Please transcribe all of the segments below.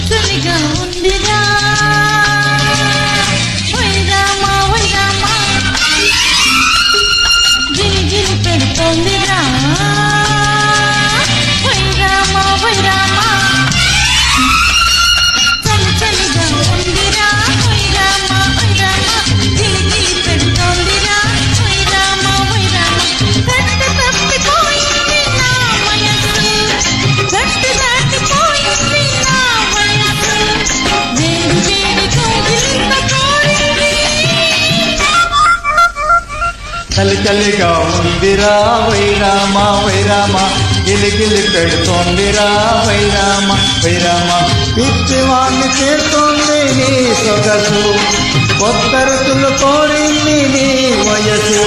చలిగా ఉందిరా వైరామా వైరామా గిలి గిలి పెడుతోందిరా వైరామా వైరామా చలిగా ఉందిరా వైరామా వైరామా గిలి గిలి పెడుతోందిరా వైరామా వైరామా గట్టి తప్పిపోయింది నా మనసు గట్టి దాటిపోయింది నా మనసు వేడి వేడి కోగిలింత కోరింది చలిగా ఉందిరా వైరామా వైరామా గిలిగిలి పెడుతోందిరా వైరామా వైరామా పిచ్చివాణ్ణి చేస్తోంది నీ సొగసు కొత్త రుచులు కోరింది నీ వయసు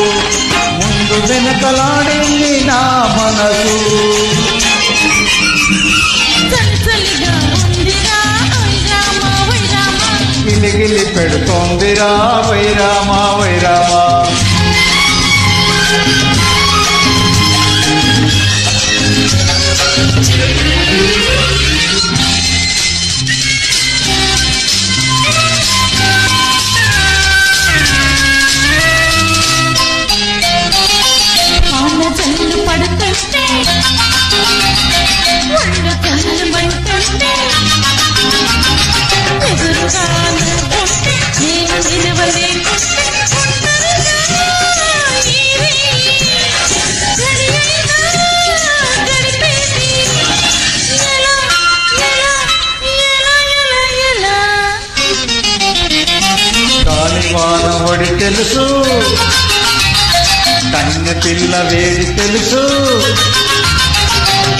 ముందు వెనకలాడింది నా మనసు చలిగా ఉందిరా వైరామా వైరామా గిలిగిలి పెడుతోందిరా వైరామా వైరామా చల్లు పడుతుంటే ఒళ్ళు చల్లు పడుతుంటే ఎదురుగాను ఉంటే నేను నిలవలేకుంటే గడిపేది ఎలా కాలివాన ఒడి తెలుసు కన్య పిల్ల వేడి తెలుసు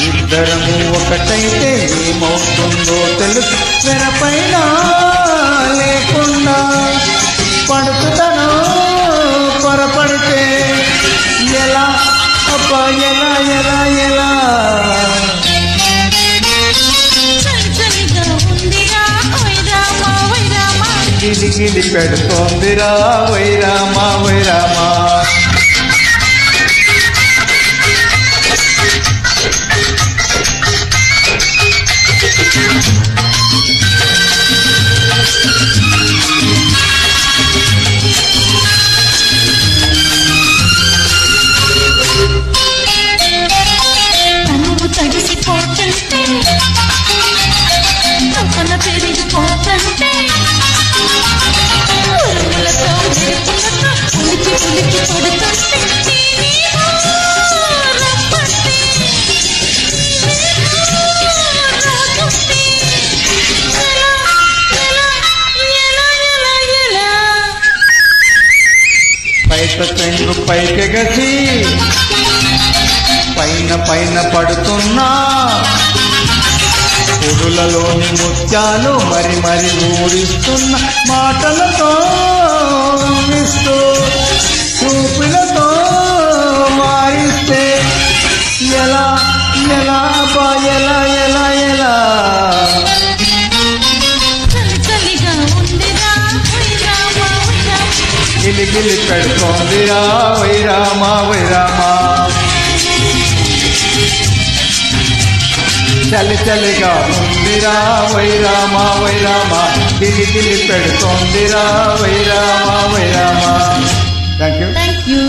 ఇద్దరము ఒకటైతే ఏమవుతుందో తెలుసు వెనపైన లేకుండా పడుతుందను పొరపడితే ఎలా అబ్బా ఎలా ఎలా ఎలా చలిగా ఉందిరా వైరామా వైరామా గిలిగిలి పెడుతోందిరా వైరామా వైరామా తనువు తడిసిపోతుంటే తపన పెరిగిపోతుంటే ఉరుములతో మెరుపులతో ఉలికి ఉలికి పడుతుంటే నేనేమో రమ్మంటే రాకుంటే ఎలా పైట చెంగు పైకెగసి పైన పైన పడుతున్నా పొడులలోని ముత్యాలు మరి మరి ఊరిస్తున్న మాటలతో ఇస్తూ చూపులతో మారిస్తే ఎలా ఎలా బా ఎలా ఎలా ఎలా చలిగా ఉందిరా వైరామా వైరామా గిలిగిలి పెడుతోందిరా వైరామా వైరామా చలిగా ఉందిరా వైరామా వైరామా గిలిగిలి పెడుతోందిరా వైరామా వైరామా థ్యాంక్ యూ థ్యాంక్ యూ